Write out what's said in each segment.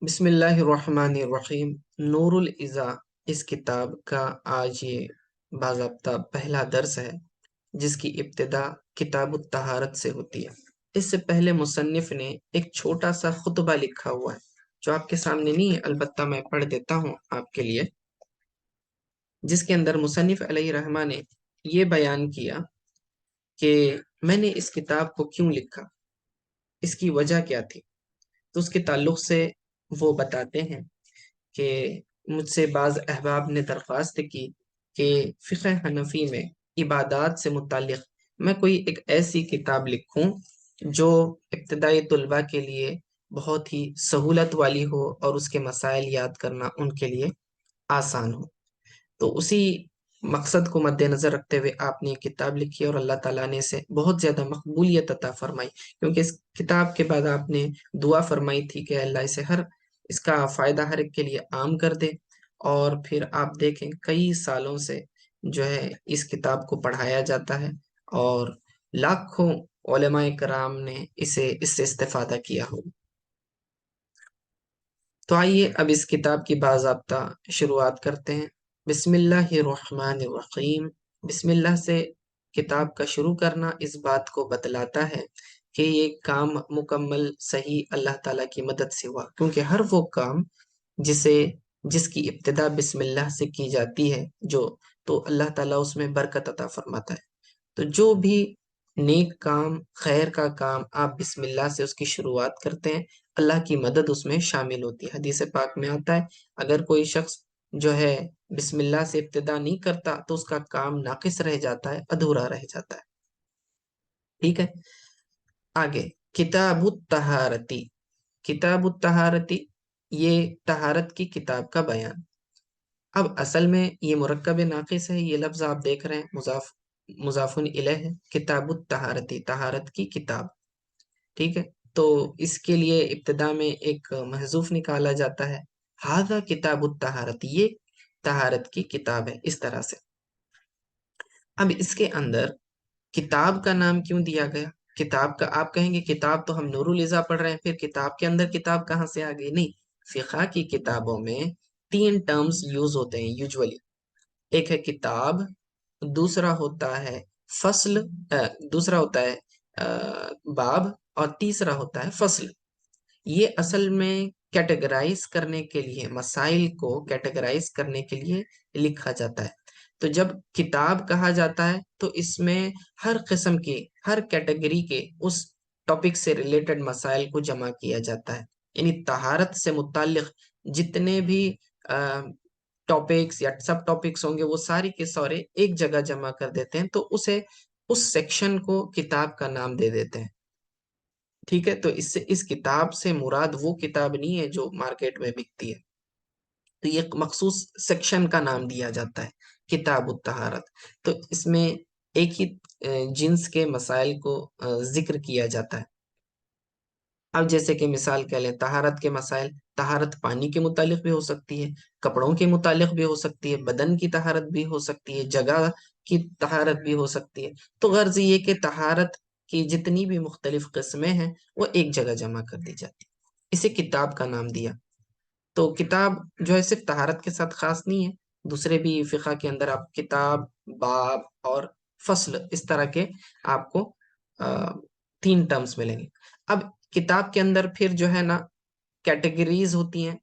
بسم اللہ الرحمن الرحیم۔ نور الازا اس کتاب کا آج یہ باضابطہ پہلا درس ہے، جس کی ابتدا کتاب الطہارت سے ہوتی ہے۔ اس سے پہلے مصنف نے ایک چھوٹا سا خطبہ لکھا ہوا ہے، جو آپ کے سامنے نہیں ہے، البتہ میں پڑھ دیتا ہوں آپ کے لیے، جس کے اندر مصنف علیہ رحمہ نے یہ بیان کیا کہ میں نے اس کتاب کو کیوں لکھا، اس کی وجہ کیا تھی۔ تو اس کے تعلق سے وہ بتاتے ہیں کہ مجھ سے بعض احباب نے درخواست کی کہ فقہ حنفی میں عبادات سے متعلق میں کوئی ایک ایسی کتاب لکھوں جو ابتدائی طلباء کے لیے بہت ہی سہولت والی ہو اور اس کے مسائل یاد کرنا ان کے لیے آسان ہو۔ تو اسی مقصد کو مد نظر رکھتے ہوئے آپ نے یہ کتاب لکھی اور اللہ تعالیٰ نے اسے بہت زیادہ مقبولیت عطا فرمائی، کیونکہ اس کتاب کے بعد آپ نے دعا فرمائی تھی کہ اللہ اسے اس کا فائدہ ہر ایک کے لیے عام کر دے۔ اور پھر آپ دیکھیں کئی سالوں سے جو ہے اس کتاب کو پڑھایا جاتا ہے اور لاکھوں علماء کرام نے اس سے استفادہ کیا ہو۔ تو آئیے اب اس کتاب کی باضابطہ شروعات کرتے ہیں۔ بسم اللہ الرحمن الرحیم۔ بسم اللہ سے کتاب کا شروع کرنا اس بات کو بتلاتا ہے کہ یہ کام مکمل صحیح اللہ تعالیٰ کی مدد سے ہوا، کیونکہ ہر وہ کام جس کی ابتدا بسم اللہ سے کی جاتی ہے تو اللہ تعالیٰ اس میں برکت عطا فرماتا ہے۔ تو جو بھی نیک کام، خیر کا کام آپ بسم اللہ سے اس کی شروعات کرتے ہیں، اللہ کی مدد اس میں شامل ہوتی ہے۔ حدیث پاک میں آتا ہے اگر کوئی شخص جو ہے بسم اللہ سے ابتدا نہیں کرتا تو اس کا کام ناقص رہ جاتا ہے، ادھورا رہ جاتا ہے۔ ٹھیک ہے، آگے کتاب الطہارتی۔ کتاب الطہارتی یہ طہارت کی کتاب کا بیان۔ اب اصل میں یہ مرکب ناقص ہے، یہ لفظ آپ دیکھ رہے ہیں مضاف الیہ ہے، کتاب الطہارتی، طہارت کی کتاب۔ ٹھیک ہے، تو اس کے لیے ابتدا میں ایک محذوف نکالا جاتا ہے، ھذا کتاب الطہارتی، یہ طہارت کی کتاب ہے، اس طرح سے۔ اب اس کے اندر کتاب کا نام کیوں دیا گیا؟ کتاب کا آپ کہیں گے کتاب تو ہم نور الازا پڑھ رہے ہیں، پھر کتاب کے اندر کتاب کہاں سے آ گئی؟ نہیں، فقہ کی کتابوں میں 3 ٹرمز یوز ہوتے ہیں یوجولی۔ ایک ہے کتاب، دوسرا ہوتا ہے فصل، دوسرا ہوتا ہے باب، اور تیسرا ہوتا ہے فصل۔ یہ اصل میں کیٹیگرائز کرنے کے لیے، مسائل کو کیٹیگرائز کرنے کے لیے لکھا جاتا ہے۔ تو جب کتاب کہا جاتا ہے تو اس میں ہر قسم کی، ہر کیٹیگری کے اس ٹاپک سے ریلیٹڈ مسائل کو جمع کیا جاتا ہے۔ یعنی طہارت سے متعلق جتنے بھی ٹاپکس یا سب ٹاپکس ہوں گے وہ ساری کے سارے ایک جگہ جمع کر دیتے ہیں، تو اس سیکشن کو کتاب کا نام دے دیتے ہیں۔ ٹھیک ہے، تو اس کتاب سے مراد وہ کتاب نہیں ہے جو مارکیٹ میں بکتی ہے، تو یہ ایک مخصوص سیکشن کا نام دیا جاتا ہے کتاب الطہارت۔ تو اس میں ایک ہی جنس کے مسائل کو ذکر کیا جاتا ہے۔ اب جیسے کہ مثال کہہ لیں طہارت کے مسائل، طہارت پانی کے متعلق بھی ہو سکتی ہے، کپڑوں کے متعلق بھی ہو سکتی ہے، بدن کی طہارت بھی ہو سکتی ہے، جگہ کی طہارت بھی ہو سکتی ہے۔ تو غرض یہ کہ طہارت کی جتنی بھی مختلف قسمیں ہیں وہ ایک جگہ جمع کر دی جاتی ہے، اسے کتاب کا نام دیا۔ تو کتاب جو ہے صرف طہارت کے ساتھ خاص نہیں ہے، دوسرے بھی فقہ کے اندر آپ کتاب، باب اور فصل، اس طرح کے آپ کو 3 ٹرمز ملیں گے۔ اب کتاب کے اندر پھر جو ہے نا کیٹیگریز ہوتی ہیں،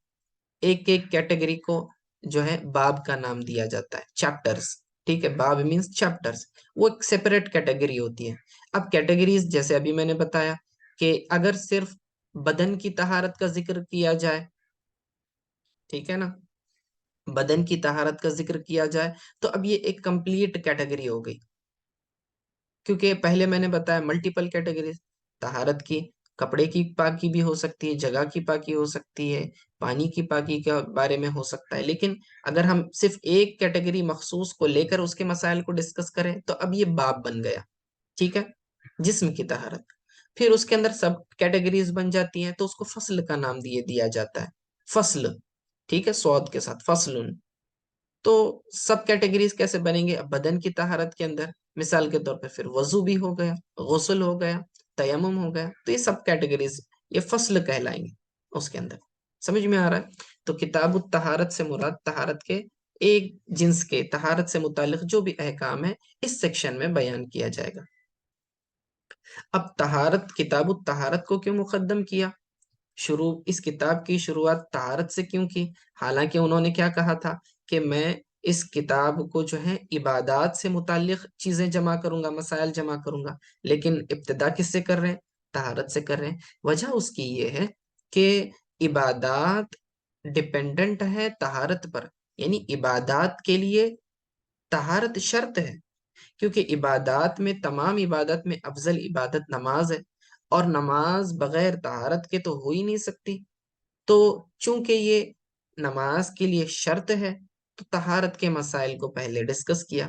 ایک ایک کیٹیگری کو جو ہے باب کا نام دیا جاتا ہے، چیپٹرز۔ ٹھیک ہے، باب مینس چیپٹرز، وہ ایک سیپریٹ کیٹیگری ہوتی ہے۔ اب کیٹیگریز جیسے ابھی میں نے بتایا کہ اگر صرف بدن کی طہارت کا ذکر کیا جائے، ٹھیک ہے نا، بدن کی طہارت کا ذکر کیا جائے تو اب یہ ایک کمپلیٹ کیٹیگری ہو گئی، کیونکہ پہلے میں نے بتایا ملٹیپل کیٹیگریز طہارت کی، کپڑے کی پاکی بھی ہو سکتی ہے، جگہ کی پاکی ہو سکتی ہے، پانی کی پاکی کے بارے میں ہو سکتا ہے، لیکن اگر ہم صرف ایک کیٹیگری مخصوص کو لے کر اس کے مسائل کو ڈسکس کریں تو اب یہ باب بن گیا۔ ٹھیک ہے، جسم کی طہارت، پھر اس کے اندر سب کیٹیگریز بن جاتی ہیں تو اس کو فصل کا نام دیا جاتا ہے، فصل۔ ٹھیک ہے، سواد کے ساتھ فصل۔ تو سب کیٹیگریز کیسے بنیں گے؟ اب بدن کی طہارت کے اندر مثال کے طور پہ پھر وضو بھی ہو گیا، غسل ہو گیا، تیمم ہو گیا، تو یہ سب کیٹیگریز یہ فصل کہلائیں گے اس کے اندر، سمجھ میں آ رہا ہے؟ تو کتاب الطہارت سے مراد طہارت کے ایک جنس کے طہارت سے متعلق جو بھی احکام ہے اس سیکشن میں بیان کیا جائے گا۔ اب طہارت، کتاب الطہارت کو کیوں مقدم کیا؟ اس کتاب کی شروعات طہارت سے کیوں کی؟ حالانکہ انہوں نے کیا کہا تھا کہ میں اس کتاب کو جو ہے عبادات سے متعلق چیزیں جمع کروں گا، مسائل جمع کروں گا، لیکن ابتدا کس سے کر رہے ہیں؟ طہارت سے کر رہے ہیں۔ وجہ اس کی یہ ہے کہ عبادات ڈپینڈنٹ ہے طہارت پر، یعنی عبادات کے لیے طہارت شرط ہے، کیونکہ عبادات میں، تمام عبادت میں افضل عبادت نماز ہے، اور نماز بغیر طہارت کے تو ہو ہی نہیں سکتی۔ تو چونکہ یہ نماز کے لیے شرط ہے تو طہارت کے مسائل کو پہلے ڈسکس کیا،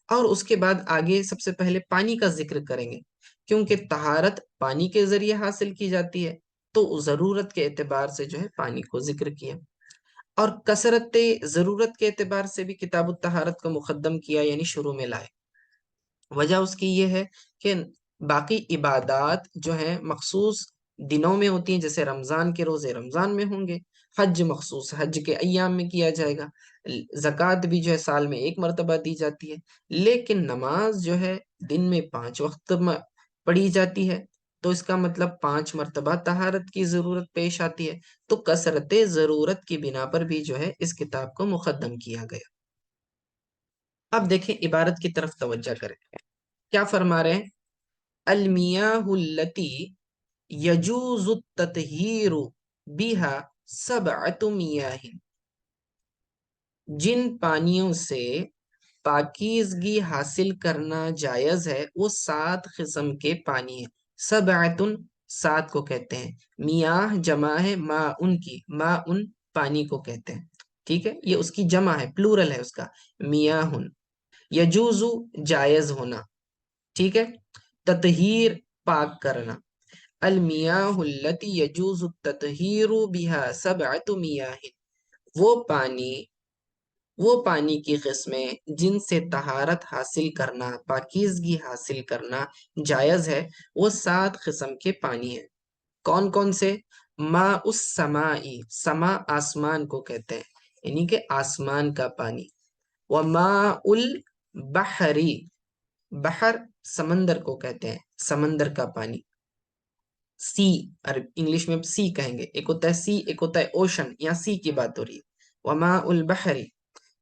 اور اس کے بعد آگے سب سے پہلے پانی کا ذکر کریں گے، کیونکہ طہارت پانی کے ذریعے حاصل کی جاتی ہے، تو ضرورت کے اعتبار سے جو ہے پانی کو ذکر کیا، اور کثرت ضرورت کے اعتبار سے بھی کتاب الطہارت کو مقدم کیا، یعنی شروع میں لائے۔ وجہ اس کی یہ ہے کہ باقی عبادات جو ہیں مخصوص دنوں میں ہوتی ہیں، جیسے رمضان کے روزے رمضان میں ہوں گے، حج مخصوص حج کے ایام میں کیا جائے گا، زکوٰۃ بھی جو ہے سال میں ایک مرتبہ دی جاتی ہے، لیکن نماز جو ہے دن میں 5 وقت پڑھی جاتی ہے، تو اس کا مطلب 5 مرتبہ طہارت کی ضرورت پیش آتی ہے، تو کثرت ضرورت کی بنا پر بھی جو ہے اس کتاب کو مقدم کیا گیا۔ اب دیکھیں عبارت کی طرف توجہ کریں، کیا فرما رہے ہیں؟ المیاہ التی یجوز التطہیر بہا سبعۃ میاہ، جن پانیوں سے پاکیزگی حاصل کرنا جائز ہے وہ 7 قسم کے پانی ہیں۔ سبعتن 7 کو کہتے ہیں، میاہ جمع ہے ماء ان کی، ماء ان پانی کو کہتے ہیں، ٹھیک ہے، یہ اس کی جمع ہے، پلورل ہے اس کا، میاہن۔ یجوزو جائز ہونا، ٹھیک ہے، تطہیر پاک کرنا، المیاہ التی یجوز التطہیر بہا سبعۃ میاہ، وہ پانی کی قسمیں جن سے طہارت حاصل کرنا، پاکیزگی حاصل کرنا جائز ہے، وہ 7 قسم کے پانی ہیں۔ کون کون سے؟ ماء السمائی، سما آسمان کو کہتے ہیں، یعنی کہ آسمان کا پانی، وماء البحری، بحر سمندر کو کہتے ہیں، سمندر کا پانی، سی، انگلش میں سی کہیں گے، ایک ہوتا ہے سی، ایک ہوتا ہے اوشن، یہاں سی کی بات ہو رہی ہے، وماء البحری،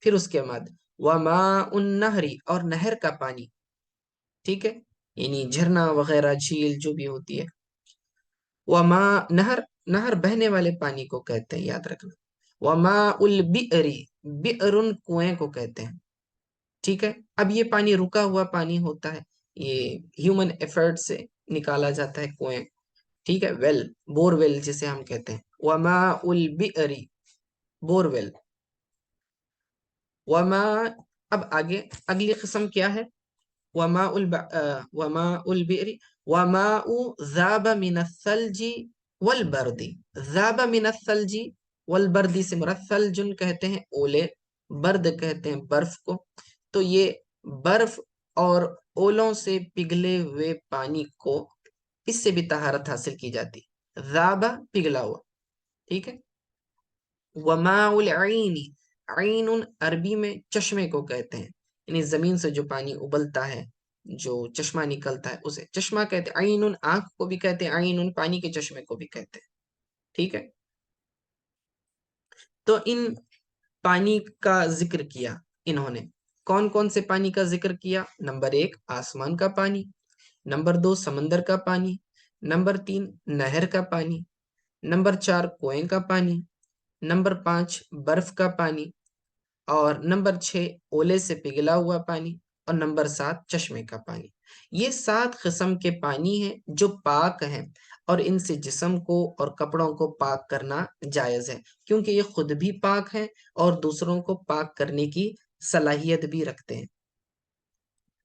پھر اس کے بعد وماء النہری، اور نہر کا پانی، ٹھیک ہے، یعنی جھرنا وغیرہ، جھیل جو بھی ہوتی ہے، وماء نہر، نہر بہنے والے پانی کو کہتے ہیں، یاد رکھنا، وماء البئری، بئر کنویں کو کہتے ہیں، ٹھیک ہے۔ اب یہ پانی رکا ہوا پانی ہوتا ہے، یہ ہیومن ایفرٹ سے نکالا جاتا ہے کنویں، ٹھیک ہے، ویل، بور ویل جسے ہم کہتے ہیں، وماء البئری، بور ویل، وماء، اب آگے اگلی قسم کیا ہے؟ وماء البئر وماء ذاب من الثلج والبرد، ذاب من الثلج والبرد سے مراد ثلجن کہتے ہیں اولے، برد کہتے ہیں برف کو، تو یہ برف اور اولوں سے پگھلے ہوئے پانی کو، اس سے بھی طہارت حاصل کی جاتی، ذاب پگھلا ہوا، ٹھیک ہے۔ وماء العین، عین عربی میں چشمے کو کہتے ہیں، یعنی زمین سے جو پانی ابلتا ہے، جو چشمہ نکلتا ہے اسے چشمہ کہتے ہیں، عین آنکھ کو بھی کہتے ہیں، عین پانی کے چشمے کو بھی کہتے ہیں، ٹھیک ہے۔ تو ان پانی کا ذکر کیا انہوں نے، کون کون سے پانی کا ذکر کیا؟ نمبر 1 آسمان کا پانی، نمبر 2 سمندر کا پانی، نمبر 3 نہر کا پانی، نمبر 4 کنویں کا پانی، نمبر 5 برف کا پانی، اور نمبر 6 اولے سے پگھلا ہوا پانی، اور نمبر 7 چشمے کا پانی۔ یہ 7 قسم کے پانی ہیں جو پاک ہیں، اور ان سے جسم کو اور کپڑوں کو پاک کرنا جائز ہے، کیونکہ یہ خود بھی پاک ہیں اور دوسروں کو پاک کرنے کی صلاحیت بھی رکھتے ہیں۔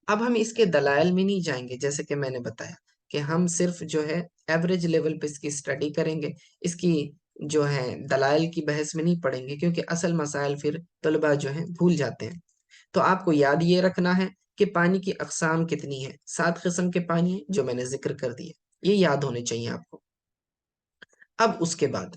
اب ہم اس کے دلائل میں نہیں جائیں گے، جیسے کہ میں نے بتایا کہ ہم صرف جو ہے ایوریج لیول پہ اس کی اسٹڈی کریں گے، اس کی جو ہے دلائل کی بحث میں نہیں پڑیں گے، کیونکہ اصل مسائل پھر طلبہ جو ہیں بھول جاتے ہیں۔ تو آپ کو یاد یہ رکھنا ہے کہ پانی کی اقسام کتنی ہیں، 7 قسم کے پانی ہیں جو میں نے ذکر کر دیے، یہ یاد ہونے چاہیے آپ کو۔ اب اس کے بعد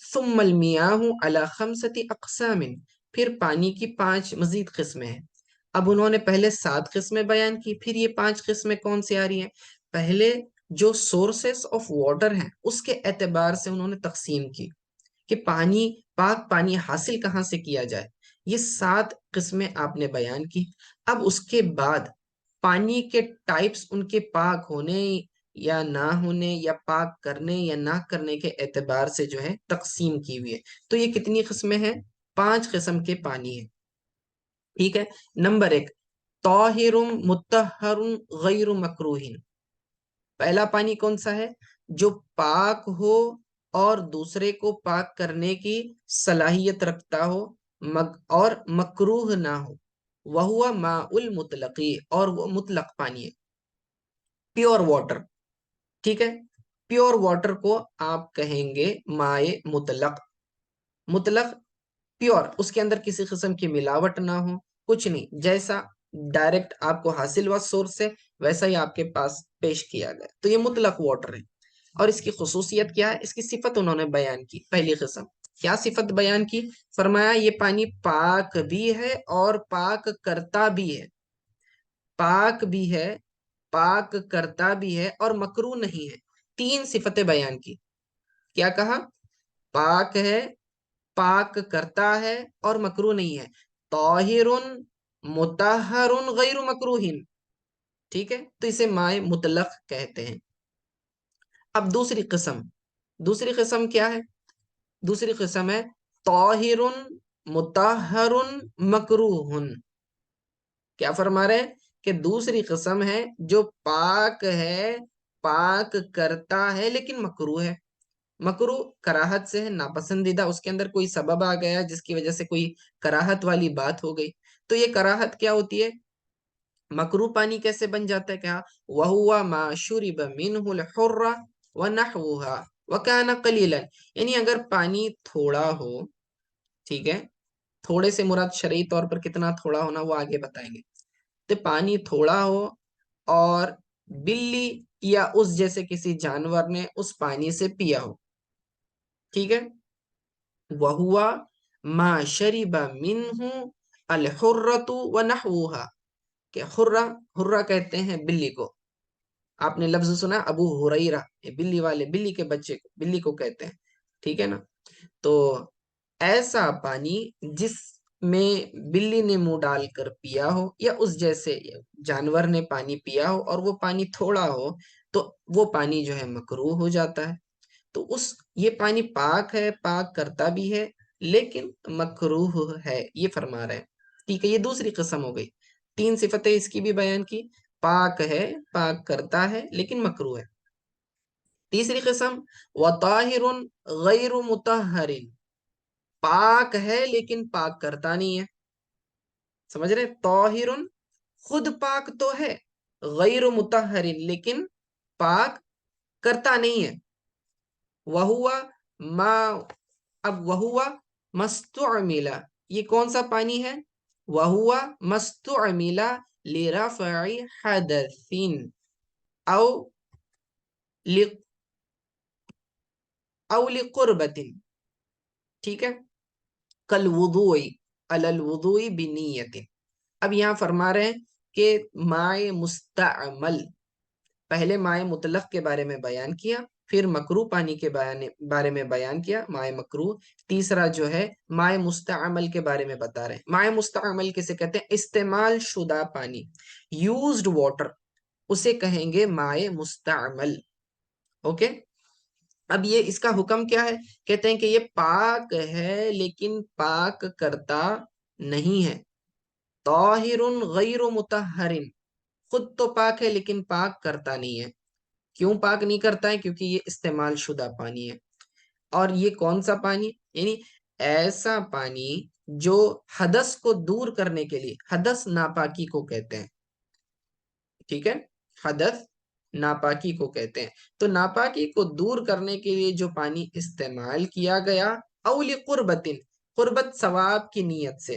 ثم المياه على خمسة أقسام، پھر پانی کی 5 مزید قسمیں ہیں۔ اب انہوں نے پہلے 7 قسمیں بیان کی، پھر یہ 5 قسمیں کون سی آ رہی ہیں؟ پہلے جو سورسز آف واٹر ہیں اس کے اعتبار سے انہوں نے تقسیم کی کہ پانی، پاک پانی حاصل کہاں سے کیا جائے، یہ 7 قسمیں آپ نے بیان کی۔ اب اس کے بعد پانی کے ٹائپس ان کے پاک ہونے یا نہ ہونے یا پاک کرنے یا نہ کرنے کے اعتبار سے جو ہے تقسیم کی ہوئی ہے۔ تو یہ کتنی قسمیں ہیں؟ 5 قسم کے پانی ہیں، ٹھیک ہے۔ نمبر 1، طاہر مطہر غیر مکروہ۔ پہلا پانی کون سا ہے؟ جو پاک ہو اور دوسرے کو پاک کرنے کی صلاحیت رکھتا ہو اور مکروہ نہ ہو۔ وَهُوَ مَاءُ الْمُطْلَقِ، اور وہ مطلق پانی ہے، پیور واٹر، ٹھیک ہے۔ پیور واٹر کو آپ کہیں گے مائع مطلق۔ مطلق پیور، اس کے اندر کسی قسم کی ملاوٹ نہ ہو، کچھ نہیں، جیسا ڈائریکٹ آپ کو حاصل ہوا سورس سے ویسا ہی آپ کے پاس پیش کیا گیا، تو یہ مطلق واٹر ہے۔ اور اس کی خصوصیت کیا ہے؟ اس کی صفت انہوں نے بیان کی۔ پہلی قسم کیا صفت بیان کی؟ فرمایا یہ پانی پاک بھی ہے اور پاک کرتا بھی ہے، پاک بھی ہے، پاک کرتا بھی ہے اور مکروہ نہیں ہے۔ 3 صفتیں بیان کی۔ کیا کہا؟ پاک ہے، پاک کرتا ہے اور مکروہ نہیں ہے۔ طاہر مطہر غیر مکروہ، ٹھیک ہے، تو اسے مائع مطلق کہتے ہیں۔ اب دوسری قسم کیا ہے؟ دوسری قسم ہے طاہر مطہر مکروہ۔ کیا فرما رہے ہیں؟ کہ دوسری قسم ہے جو پاک ہے، پاک کرتا ہے لیکن مکروہ ہے۔ مکروہ کراہت سے ہے، ناپسندیدہ، اس کے اندر کوئی سبب آ گیا جس کی وجہ سے کوئی کراہت والی بات ہو گئی۔ تو یہ کراہت کیا ہوتی ہے؟ مکروہ پانی کیسے بن جاتا ہے؟ کیا وَهُوَ مَا شُرِبَ مِنْهُ الْحُرَّةُ وَنَحْوُهَا وَكَانَ قَلِيلًا، یعنی اگر پانی تھوڑا ہو، ٹھیک ہے، تھوڑے سے مراد شرعی طور پر کتنا تھوڑا ہونا وہ آگے بتائیں گے، تو پانی تھوڑا ہو اور بلی یا اس جیسے کسی جانور نے اس پانی سے پیا ہو، ٹھیک ہے۔ وَهُوَ مَا شَرِبَ مِنْهُ الْحُرَّةُ وَنَحْوُهَا، کہ حرہ کہتے ہیں بلی کو، آپ نے لفظ سنا ابو ہریرہ، بلی والے، بلی کے بچے کو بلی کو کہتے ہیں، ٹھیک ہے نا۔ تو ایسا پانی جس میں بلی نے منہ ڈال کر پیا ہو یا اس جیسے جانور نے پانی پیا ہو اور وہ پانی تھوڑا ہو تو وہ پانی جو ہے مکروہ ہو جاتا ہے۔ تو یہ پانی پاک ہے، پاک کرتا بھی ہے لیکن مکروہ ہے، یہ فرما رہے ہیں، ٹھیک ہے۔ یہ دوسری قسم ہو گئی، 3 صفتیں اس کی بھی بیان کی، پاک ہے، پاک کرتا ہے لیکن مکروہ ہے۔ تیسری قسم وَطَاهِرٌ غَيْرُ مُطَهَّرٍ، پاک ہے لیکن پاک کرتا نہیں ہے، سمجھ رہے؟ طاہر خود پاک تو ہے، غیر مطہر لیکن پاک کرتا نہیں ہے۔ وَهُوَ ما، اب وَهُوَ مَسْتُعْمِلَ، یہ کون سا پانی ہے؟ وَهُوَ مَسْتُعْمِلَ لِرَفْعِ حَدَثٍ او لِقُرْبَةٍ، ٹھیک ہے، کالوضوء علی الوضوء بنیت۔ اب یہاں فرما رہے ہیں کہ مائع مستعمل، پہلے مائع مطلق کے بارے میں بیان کیا، پھر مکروہ پانی کے بارے میں بیان کیا، مائع مکروہ، تیسرا جو ہے مائع مستعمل کے بارے میں بتا رہے ہیں۔ مائع مستعمل کسے کہتے ہیں؟ استعمال شدہ پانی، یوزڈ واٹر، اسے کہیں گے مائع مستعمل، اوکے۔ اب یہ اس کا حکم کیا ہے؟ کہتے ہیں کہ یہ پاک ہے لیکن پاک کرتا نہیں ہے۔ طاہر غیر مطہر، خود تو پاک ہے لیکن پاک کرتا نہیں ہے۔ کیوں پاک نہیں کرتا ہے؟ کیونکہ یہ استعمال شدہ پانی ہے۔ اور یہ کون سا پانی؟ یعنی ایسا پانی جو حدث کو دور کرنے کے لیے، حدث ناپاکی کو کہتے ہیں، ٹھیک ہے، حدث ناپاکی کو کہتے ہیں۔ تو ناپاکی کو دور کرنے کے لیے جو پانی استعمال کیا گیا، او لقربت، قربت ثواب کی نیت سے،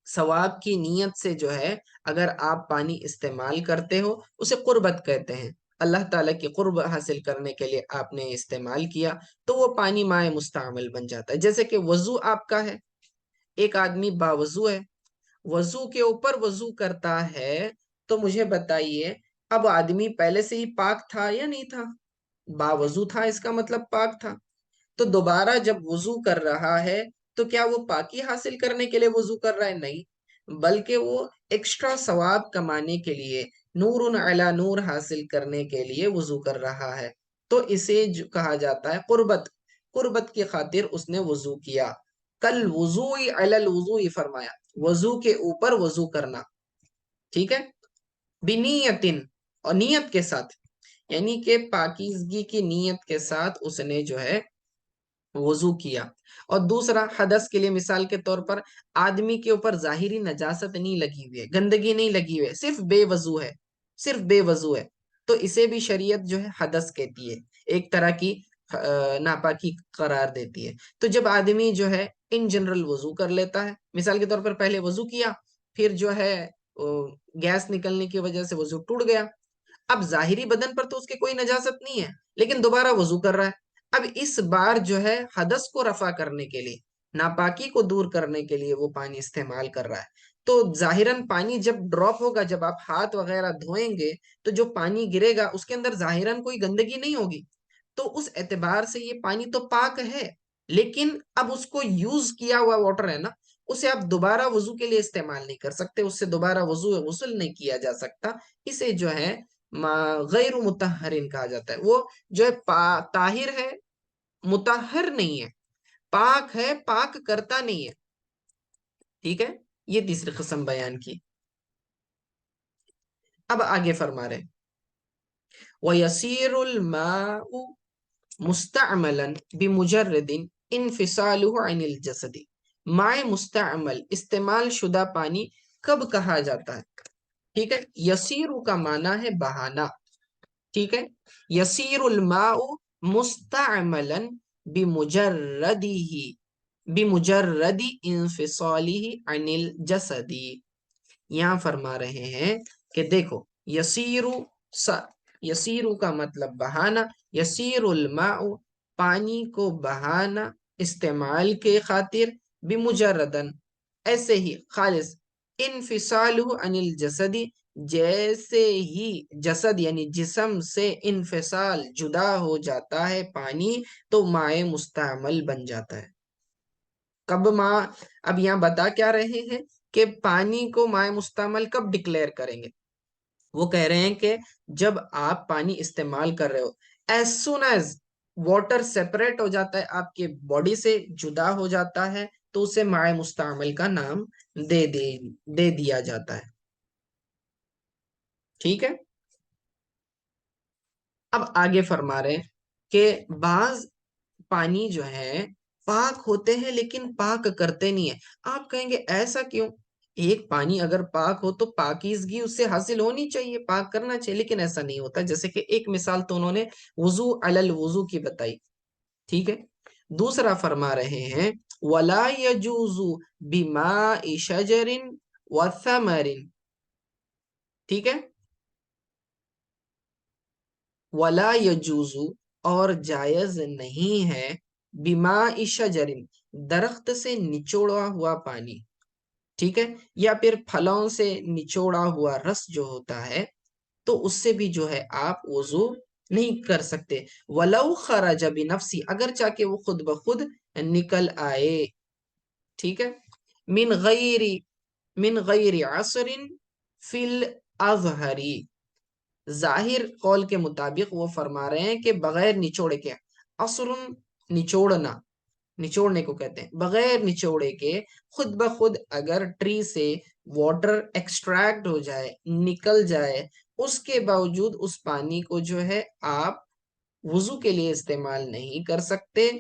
ثواب کی نیت سے جو ہے اگر آپ پانی استعمال کرتے ہو اسے قربت کہتے ہیں۔ اللہ تعالیٰ کی قرب حاصل کرنے کے لیے آپ نے استعمال کیا تو وہ پانی مائع مستعمل بن جاتا ہے۔ جیسے کہ وضو آپ کا ہے، ایک آدمی باوضو ہے، وضو کے اوپر وضو کرتا ہے، تو مجھے بتائیے اب آدمی پہلے سے ہی پاک تھا یا نہیں تھا؟ باوضو تھا، اس کا مطلب پاک تھا۔ تو دوبارہ جب وضو کر رہا ہے تو کیا وہ پاکی حاصل کرنے کے لیے وضو کر رہا ہے؟ نہیں، بلکہ وہ ایکسٹرا ثواب کمانے کے لیے، نور علی نور حاصل کرنے کے لیے وضو کر رہا ہے۔ تو اسے کہا جاتا ہے قربت، قربت کی خاطر اس نے وضو کیا۔ کل وضو علی الوضو فرمایا، وضو کے اوپر وضو کرنا، ٹھیک ہے، بنیتن، اور نیت کے ساتھ، یعنی کہ پاکیزگی کی نیت کے ساتھ اس نے جو ہے وضو کیا۔ اور دوسرا حدث کے لیے مثال کے طور پر آدمی کے اوپر ظاہری نجاست نہیں لگی ہوئی ہے، گندگی نہیں لگی ہوئی ہے، صرف بے وضو ہے، صرف بے وضو ہے، تو اسے بھی شریعت جو ہے حدث کہتی ہے، ایک طرح کی ناپاکی قرار دیتی ہے۔ تو جب آدمی جو ہے ان جنرل وضو کر لیتا ہے، مثال کے طور پر پہلے وضو کیا، پھر جو ہے گیس نکلنے کی وجہ سے وضو ٹوٹ گیا، اب ظاہری بدن پر تو اس کے کوئی نجاست نہیں ہے، لیکن دوبارہ وضو کر رہا ہے۔ اب اس بار جو ہے حدث کو رفع کرنے کے لیے، ناپاکی کو دور کرنے کے لیے وہ پانی استعمال کر رہا ہے۔ تو ظاہراً پانی جب ڈراپ ہوگا، جب آپ ہاتھ وغیرہ دھوئیں گے تو جو پانی گرے گا اس کے اندر ظاہراً کوئی گندگی نہیں ہوگی، تو اس اعتبار سے یہ پانی تو پاک ہے، لیکن اب اس کو یوز کیا ہوا واٹر ہے نا، اسے آپ دوبارہ وضو کے لیے استعمال نہیں کر سکتے، اس سے دوبارہ غسل نہیں کیا جا سکتا۔ اسے جو ہے غیر متحرن کہا جاتا ہے، وہ جو ہے طاہر ہے، متحر نہیں ہے، پاک ہے، پاک کرتا نہیں ہے، ٹھیک ہے۔ یہ تیسری قسم بیان کی۔ اب آگے فرما رہے وَيَسِيرُ الْمَاءُ مُسْتَعْمَلًا بِمُجَرِّدٍ انفصالُهُ عَنِ الْجَسَدِ، مائع مستعمل استعمال شدہ پانی کب کہا جاتا ہے؟ ٹھیک ہے، یسیرو کا معنی ہے بہانا، ٹھیک ہے، یسیر الماء مستعملا بمجرد انفصاله عن الجسد۔ یہاں فرما رہے ہیں کہ دیکھو، یسیرو کا مطلب بہانا، یسیر الماء پانی کو بہانا استعمال کے خاطر، بمجردن ایسے ہی خالص، انفصالہ عن الجسد جیسے ہی جسد یعنی جسم سے انفصال جدا ہو جاتا ہے پانی تو مائع مستعمل بن جاتا ہے۔ کب اب یہاں بتا کیا رہے ہیں کہ پانی کو مائع مستعمل کب ڈکلیئر کریں گے؟ وہ کہہ رہے ہیں کہ جب آپ پانی استعمال کر رہے ہو، as soon as water separate ہو جاتا ہے، آپ کے باڈی سے جدا ہو جاتا ہے، تو اسے مائع مستعمل کا نام دے دیا جاتا ہے، ٹھیک ہے۔ اب آگے فرما رہے کہ بعض پانی جو ہے پاک ہوتے ہیں لیکن پاک کرتے نہیں ہیں۔ آپ کہیں گے ایسا کیوں؟ ایک پانی اگر پاک ہو تو پاکیزگی اس سے حاصل ہونی چاہیے، پاک کرنا چاہیے، لیکن ایسا نہیں ہوتا۔ جیسے کہ ایک مثال تو انہوں نے وضو علی الوضو کی بتائی، ٹھیک ہے۔ دوسرا فرما رہے ہیں وَلَا يَجُوزُ بِمَاءِ شَجَرٍ وَثَمَرٍ، ٹھیک ہے، وَلَا يَجُوزُ اور جائز نہیں ہے، بِمَاءِ شَجَرٍ درخت سے نچوڑا ہوا پانی، ٹھیک ہے، یا پھر پھلوں سے نچوڑا ہوا رس جو ہوتا ہے، تو اس سے بھی جو ہے آپ وضو نہیں کر سکتے۔ وَلَوْ خَرَجَ بِنَفْسِ اگرچہ کہ وہ خود بخود نکل آئے، ٹھیک ہے، من غیر عصر فی الاظہر، ظاہر قول کے مطابق وہ فرما رہے ہیں کہ بغیر نچوڑے کے، عصر نچوڑنا، نچوڑنے کو کہتے ہیں، بغیر نچوڑے کے خود بخود اگر ٹری سے واٹر ایکسٹریکٹ ہو جائے، نکل جائے، اس کے باوجود اس پانی کو جو ہے آپ وضو کے لیے استعمال نہیں کر سکتے،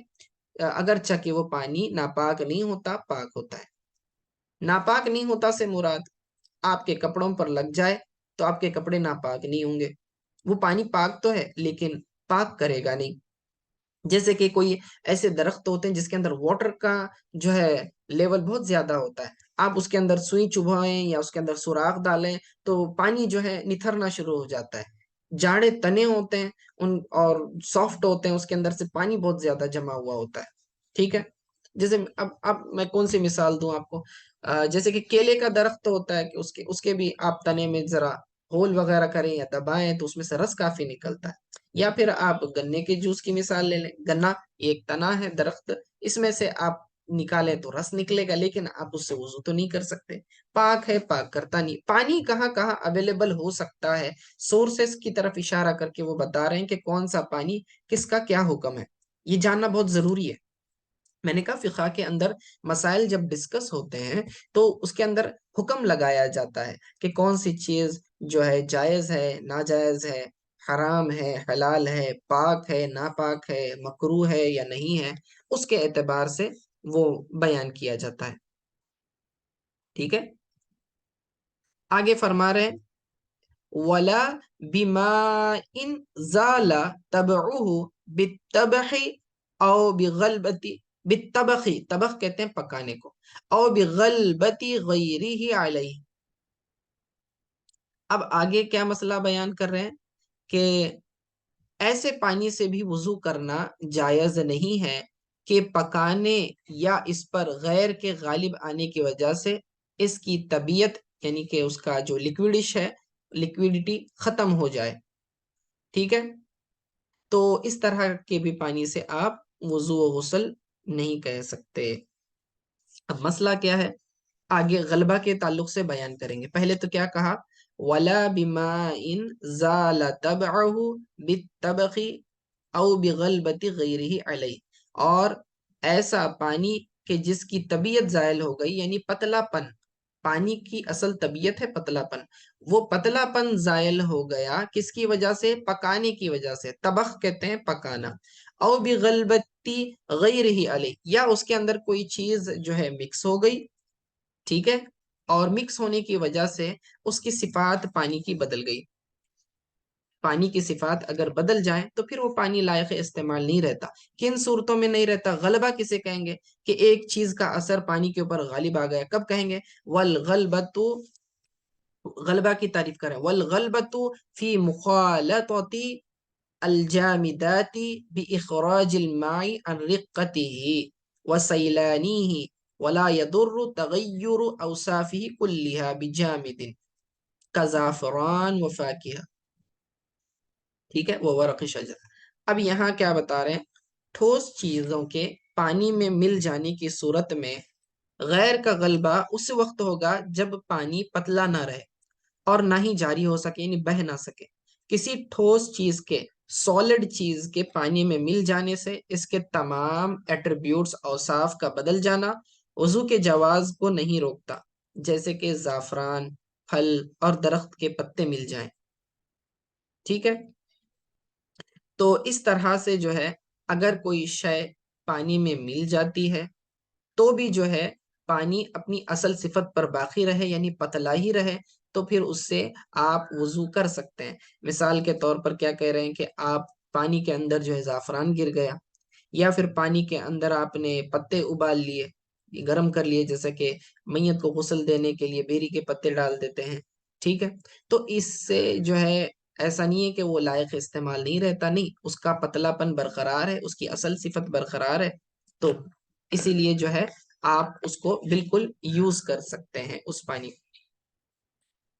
اگرچہ کہ وہ پانی ناپاک نہیں ہوتا، پاک ہوتا ہے۔ ناپاک نہیں ہوتا سے مراد آپ کے کپڑوں پر لگ جائے تو آپ کے کپڑے ناپاک نہیں ہوں گے، وہ پانی پاک تو ہے لیکن پاک کرے گا نہیں۔ جیسے کہ کوئی ایسے درخت ہوتے ہیں جس کے اندر واٹر کا جو ہے لیول بہت زیادہ ہوتا ہے، آپ اس کے اندر سوئی چبھائیں یا اس کے اندر سوراخ ڈالیں تو پانی جو ہے نتھرنا شروع ہو جاتا ہے، جاڑے تنے ہوتے ہیں ان اور سافٹ ہوتے ہیں، اس کے اندر سے پانی بہت زیادہ جمع ہوا ہوتا ہے، ٹھیک ہے؟ جیسے اب میں کون سی مثال دوں آپ کو، جیسے کہ کیلے کا درخت ہوتا ہے کہ اس کے بھی آپ تنے میں ذرا ہول وغیرہ کریں یا دبائیں تو اس میں سے رس کافی نکلتا ہے۔ یا پھر آپ گنے کے جوس کی مثال لے لیں، گنا ایک تنا ہے درخت، اس میں سے آپ نکالیں تو رس نکلے گا، لیکن آپ اس سے وضو تو نہیں کر سکتے۔ پاک ہے، پاک کرتا نہیں۔ پانی کہاں کہاں اویلیبل ہو سکتا ہے، سورسز کی طرف اشارہ کر کے وہ بتا رہے ہیں کہ کون سا پانی کس کا کیا حکم ہے، یہ جاننا بہت ضروری ہے۔ میں نے کہا فقہ کے اندر مسائل جب ڈسکس ہوتے ہیں تو اس کے اندر حکم لگایا جاتا ہے کہ کون سی چیز جو ہے جائز ہے، ناجائز ہے، حرام ہے، حلال ہے، پاک ہے، ناپاک ہے، مکروہ ہے یا نہیں ہے، اس کے اعتبار سے وہ بیان کیا جاتا ہے، ٹھیک ہے؟ آگے فرما رہے ہیں وَلَا بِمَاءٍ زَالَ تَبْعُهُ بِالطَّبْخِ او بِغَلْبَةِ بالطبخ، طبخ کہتے ہیں پکانے کو، او بِغَلْبَةِ غَيْرِهِ عَلَيْهِ۔ اب آگے کیا مسئلہ بیان کر رہے ہیں کہ ایسے پانی سے بھی وضو کرنا جائز نہیں ہے کہ پکانے یا اس پر غیر کے غالب آنے کی وجہ سے اس کی طبیعت یعنی کہ اس کا جو لیکوڈش ہے، لیکویڈیٹی ختم ہو جائے، ٹھیک ہے؟ تو اس طرح کے بھی پانی سے آپ وضو و غسل نہیں کہہ سکتے۔ اب مسئلہ کیا ہے، آگے غلبہ کے تعلق سے بیان کریں گے۔ پہلے تو کیا کہا، وَلَا بِمَاءٍ زَالَ تَبْعُهُ بِالطَّبْخِ او بِغَلْبَةِ غَيْرِهِ عَلَيْهِ، اور ایسا پانی کہ جس کی طبیعت زائل ہو گئی، یعنی پتلا پن، پانی کی اصل طبیعت ہے پتلا پن، وہ پتلا پن زائل ہو گیا کس کی وجہ سے؟ پکانے کی وجہ سے، طبخ کہتے ہیں پکانا، او بِغَلْبَةِ غَيْرِهِ عَلَيْهِ، یا اس کے اندر کوئی چیز جو ہے مکس ہو گئی، ٹھیک ہے؟ اور مکس ہونے کی وجہ سے اس کی صفات پانی کی بدل گئی۔ پانی کی صفات اگر بدل جائیں تو پھر وہ پانی لائق استعمال نہیں رہتا۔ کن صورتوں میں نہیں رہتا؟ غلبہ کسے کہیں گے کہ ایک چیز کا اثر پانی کے اوپر غالب آ گیا، کب کہیں گے؟ والغلبۃ، غلبہ کی تعریف کریں، والغلبۃ فی مخالطۃ الجامدات باخراج الماء عن رقته وسیلانه ولا يضر تغیر اوصافه كلها بجامد كزعفران وفاکہہ، ٹھیک ہے؟ وہ ورق شجر۔ اب یہاں کیا بتا رہے ہیں، ٹھوس چیزوں کے پانی میں مل جانے کی صورت میں غیر کا غلبہ اس وقت ہوگا جب پانی پتلا نہ رہے اور نہ ہی جاری ہو سکے، یعنی بہہ نہ سکے۔ کسی ٹھوس چیز کے، سالڈ چیز کے پانی میں مل جانے سے اس کے تمام ایٹریبیوٹس، اوصاف کا بدل جانا وضو کے جواز کو نہیں روکتا، جیسے کہ زعفران، پھل اور درخت کے پتے مل جائیں، ٹھیک ہے؟ تو اس طرح سے جو ہے اگر کوئی شے پانی میں مل جاتی ہے تو بھی جو ہے پانی اپنی اصل صفت پر باقی رہے، یعنی پتلا ہی رہے، تو پھر اس سے آپ وضو کر سکتے ہیں۔ مثال کے طور پر کیا کہہ رہے ہیں کہ آپ پانی کے اندر جو ہے زعفران گر گیا، یا پھر پانی کے اندر آپ نے پتے ابال لیے، گرم کر لیے، جیسے کہ میت کو غسل دینے کے لیے بیری کے پتے ڈال دیتے ہیں، ٹھیک ہے؟ تو اس سے جو ہے ایسا نہیں ہے کہ وہ لائق استعمال نہیں رہتا، نہیں، اس کا پتلا پن برقرار ہے، اس کی اصل صفت برقرار ہے، تو اسی لیے جو ہے آپ اس کو بالکل یوز کر سکتے ہیں اس پانی کو۔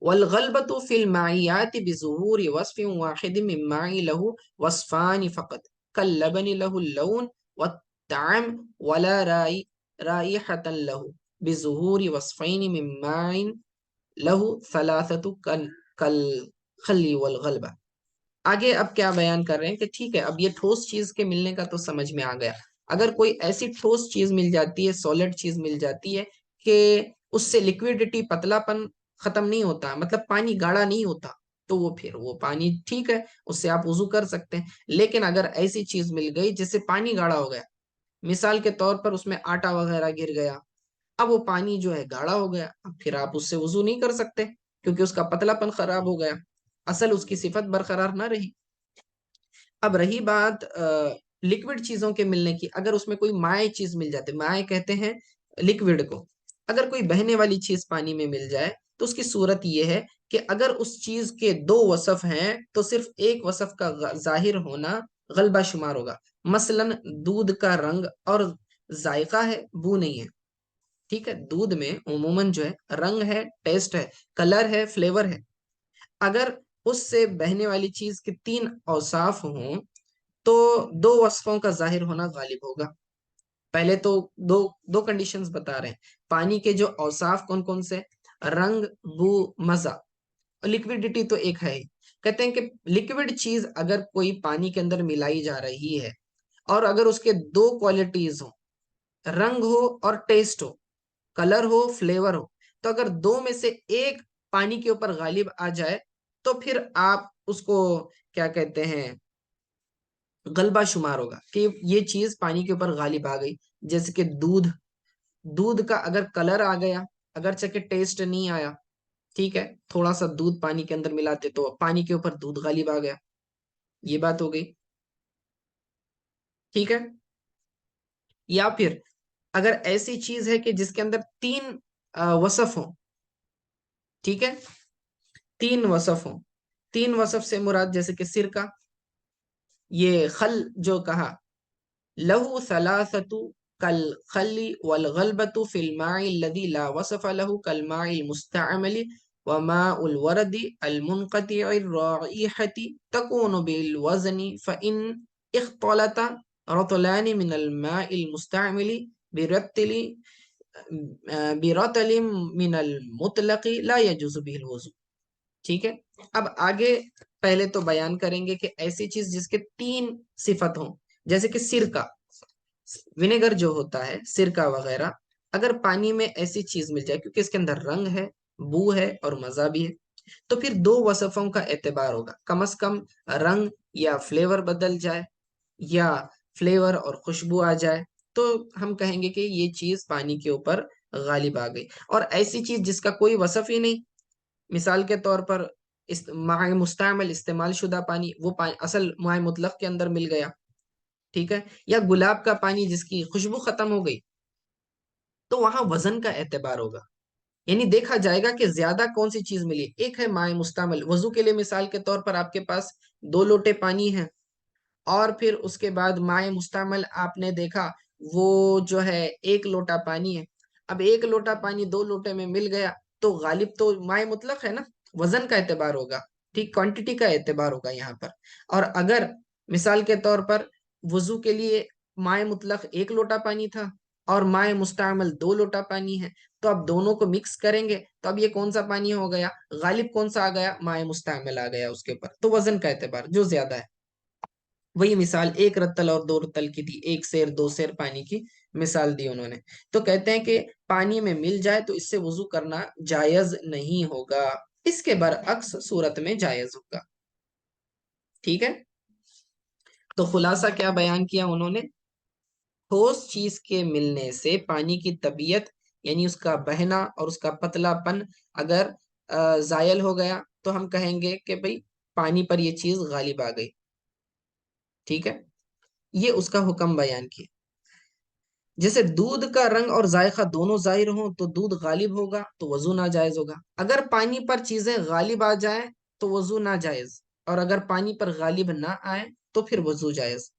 والغلبة في المائيات بظهور وصف واحد من ماء له وصفان فقط كاللبن له اللون والطعم ولا رائحة له بظهور وصفين من ماء له ثلاثة كالخل والغلبة۔ آگے اب کیا بیان کر رہے ہیں کہ ٹھیک ہے، اب یہ ٹھوس چیز کے ملنے کا تو سمجھ میں آ گیا، اگر کوئی ایسی ٹھوس چیز مل جاتی ہے، سالڈ چیز مل جاتی ہے کہ اس سے لیکویڈیٹی، پتلا پن ختم نہیں ہوتا، مطلب پانی گاڑھا نہیں ہوتا، تو وہ پھر وہ پانی ٹھیک ہے، اس سے آپ وضو کر سکتے ہیں۔ لیکن اگر ایسی چیز مل گئی جس سے پانی گاڑھا ہو گیا، مثال کے طور پر اس میں آٹا وغیرہ گر گیا، اب وہ پانی جو ہے گاڑھا ہو گیا، اب پھر آپ اس سے وضو نہیں کر سکتے کیونکہ اس کا پتلا پن خراب ہو گیا، اصل اس کی صفت برقرار نہ رہی۔ اب رہی بات لکوڈ چیزوں کے ملنے کی، اگر اس میں کوئی مائع چیز مل جاتی، مائع کہتے ہیں لکوڈ کو، اگر کوئی بہنے والی چیز پانی میں مل جائے تو اس کی صورت یہ ہے کہ اگر اس چیز کے دو وصف ہیں تو صرف ایک وصف کا ظاہر ہونا غلبہ شمار ہوگا. مثلا دودھ کا رنگ اور ذائقہ ہے، بو نہیں ہے. ٹھیک ہے، دودھ میں عموماً جو ہے رنگ ہے، ٹیسٹ ہے، کلر ہے، فلیور ہے. اگر اس سے بہنے والی چیز کے تین اوصاف ہوں تو دو وصفوں کا ظاہر ہونا غالب ہوگا. پہلے تو دو دو کنڈیشنز بتا رہے ہیں. پانی کے جو اوصاف کون کون سے؟ رنگ، بو، مزہ. لکویڈیٹی تو ایک ہے ہی. کہتے ہیں کہ لکوڈ چیز اگر کوئی پانی کے اندر ملائی جا رہی ہے اور اگر اس کے دو کوالٹیز ہوں، رنگ ہو اور ٹیسٹ ہو، کلر ہو، فلیور ہو، تو اگر دو میں سے ایک پانی کے اوپر غالب آ جائے تو پھر آپ اس کو کیا کہتے ہیں، غلبہ شمار ہوگا کہ یہ چیز پانی کے اوپر غالب آ گئی. جیسے کہ دودھ کا اگر کلر آ گیا، اگرچہ کہ ٹیسٹ نہیں آیا، ٹھیک ہے، تھوڑا سا دودھ پانی کے اندر ملاتے تو پانی کے اوپر دودھ غالب آ گیا، یہ بات ہو گئی. ٹھیک ہے. یا پھر اگر ایسی چیز ہے کہ جس کے اندر تین وصف ہوں، ٹھیک ہے، تین وصف ہوں. تین وصف سے مراد جیسے کہ سرکہ، یہ خل جو کہا، لہو ثلاثت کالخل والغلبۃ فی الماء الذی لا وصف له كالماء المستعمل وماء الورد المنقطع الرائحة تكون بالوزن فإن اختلط رطلان من الماء المستعمل برتل برتل من المطلق لا يجوز به الوضوء. ٹھیک ہے. اب آگے پہلے تو بیان کریں گے کہ ایسی چیز جس کے تین صفت ہوں، جیسے کہ سرکہ، ونیگر جو ہوتا ہے، سرکہ وغیرہ، اگر پانی میں ایسی چیز مل جائے کیونکہ اس کے اندر رنگ ہے، بو ہے اور مزہ بھی ہے، تو پھر دو وصفوں کا اعتبار ہوگا. کم از کم رنگ یا فلیور بدل جائے یا فلیور اور خوشبو آ جائے تو ہم کہیں گے کہ یہ چیز پانی کے اوپر غالب آ گئی. اور ایسی چیز جس کا کوئی وصف ہی نہیں، مثال کے طور پر مائع مستعمل، استعمال شدہ پانی، وہ اصل مائع مطلق کے اندر مل گیا، ٹھیک ہے، یا گلاب کا پانی جس کی خوشبو ختم ہو گئی، تو وہاں وزن کا اعتبار ہوگا. یعنی دیکھا جائے گا کہ زیادہ کون سی چیز ملی. ایک ہے مائع مستعمل، وضو کے لیے مثال کے طور پر آپ کے پاس 2 لوٹے پانی ہیں اور پھر اس کے بعد مائع مستعمل آپ نے دیکھا وہ جو ہے 1 لوٹا پانی ہے. اب 1 لوٹا پانی 2 لوٹے میں مل گیا تو غالب تو مائع مطلق ہے نا، وزن کا اعتبار ہوگا، ٹھیک، کوانٹٹی کا اعتبار ہوگا یہاں پر. اور اگر مثال کے طور پر وضو کے لیے مائع مطلق 1 لوٹا پانی تھا اور مائع مستعمل 2 لوٹا پانی ہے، تو اب دونوں کو مکس کریں گے تو اب یہ کون سا پانی ہو گیا؟ غالب کون سا آ گیا؟ مائع مستعمل آ گیا اس کے اوپر. تو وزن کا اعتبار جو زیادہ ہے. وہی مثال 1 رتل اور 2 رتل کی تھی، 1 سیر 2 سیر پانی کی مثال دی انہوں نے. تو کہتے ہیں کہ پانی میں مل جائے تو اس سے وضو کرنا جائز نہیں ہوگا، اس کے برعکس صورت میں جائز ہوگا. ٹھیک ہے. تو خلاصہ کیا بیان کیا انہوں نے؟ ٹھوس چیز کے ملنے سے پانی کی طبیعت، یعنی اس کا بہنا اور اس کا پتلا پن اگر زائل ہو گیا تو ہم کہیں گے کہ بھئی پانی پر یہ چیز غالب آ گئی. ٹھیک ہے. یہ اس کا حکم بیان کیا. جیسے دودھ کا رنگ اور ذائقہ دونوں ظاہر ہوں تو دودھ غالب ہوگا تو وضو ناجائز ہوگا. اگر پانی پر چیزیں غالب آ جائیں تو وضو ناجائز، اور اگر پانی پر غالب نہ آئے تو پھر وضو جائز.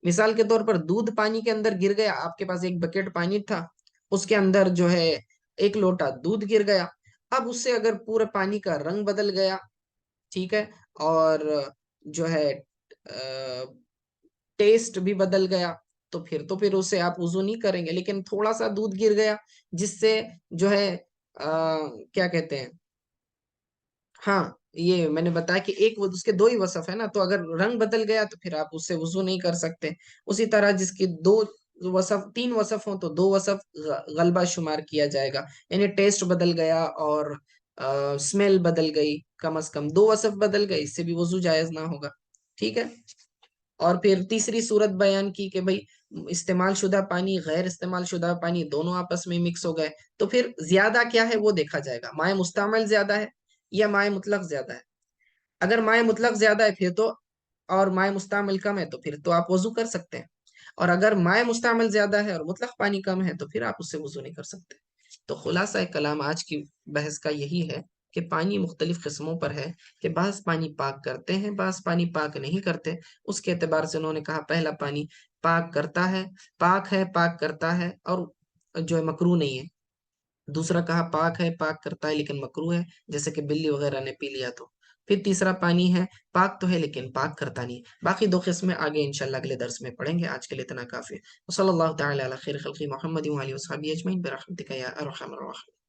مثال کے طور پر دودھ پانی کے اندر گر گیا، آپ کے پاس ایک بکیٹ پانی تھا، اس کے اندر جو ہے 1 لوٹا دودھ گر گیا. اب اس سے اگر پورے پانی کا رنگ بدل گیا، ٹھیک ہے، اور جو ہے ٹیسٹ بھی بدل گیا، تو پھر اسے آپ وضو نہیں کریں گے. لیکن تھوڑا سا دودھ گر گیا جس سے جو ہے کیا کہتے ہیں، ہاں یہ میں نے بتایا کہ ایک اس کے 2 ہی وصف ہے نا، تو اگر رنگ بدل گیا تو پھر آپ اس سے وضو نہیں کر سکتے. اسی طرح جس کی 3 وصف ہوں تو 2 وصف غلبہ شمار کیا جائے گا. یعنی ٹیسٹ بدل گیا اور اسمیل بدل گئی، کم از کم 2 وصف بدل گئے، اس سے بھی وضو جائز نہ ہوگا. ٹھیک ہے. اور پھر تیسری صورت بیان کی کہ بھئی استعمال شدہ پانی، غیر استعمال شدہ پانی دونوں آپس میں مکس ہو گئے تو پھر زیادہ کیا ہے وہ دیکھا جائے گا. مائع مستعمل زیادہ ہے یا مائع مطلق زیادہ ہے؟ اگر مائع مطلق زیادہ ہے پھر تو، اور مائع مستعمل کم ہے تو پھر تو آپ وضو کر سکتے ہیں. اور اگر مائع مستعمل زیادہ ہے اور مطلق پانی کم ہے تو پھر آپ اس سے وضو نہیں کر سکتے. تو خلاصہ کلام آج کی بحث کا یہی ہے کہ پانی مختلف قسموں پر ہے، کہ بعض پانی پاک کرتے ہیں، بعض پانی پاک نہیں کرتے۔ اس کے اعتبار سے انہوں نے کہا پہلا پانی پاک کرتا ہے، پاک کرتا ہے اور جو ہے مکروہ نہیں ہے۔ دوسرا کہا پاک ہے، پاک کرتا ہے لیکن مکروہ ہے، جیسے کہ بلی وغیرہ نے پی لیا تو۔ پھر تیسرا پانی ہے پاک تو ہے لیکن پاک کرتا نہیں۔ باقی دو قسمیں آگے انشاءاللہ اگلے درس میں پڑھیں گے، آج کے لیے اتنا کافی ہے۔ وصلی اللہ تعالی علی خیر خلقی محمد و علیہ وصحبہ اجمعین برحمتک یا ارحم الراحمین۔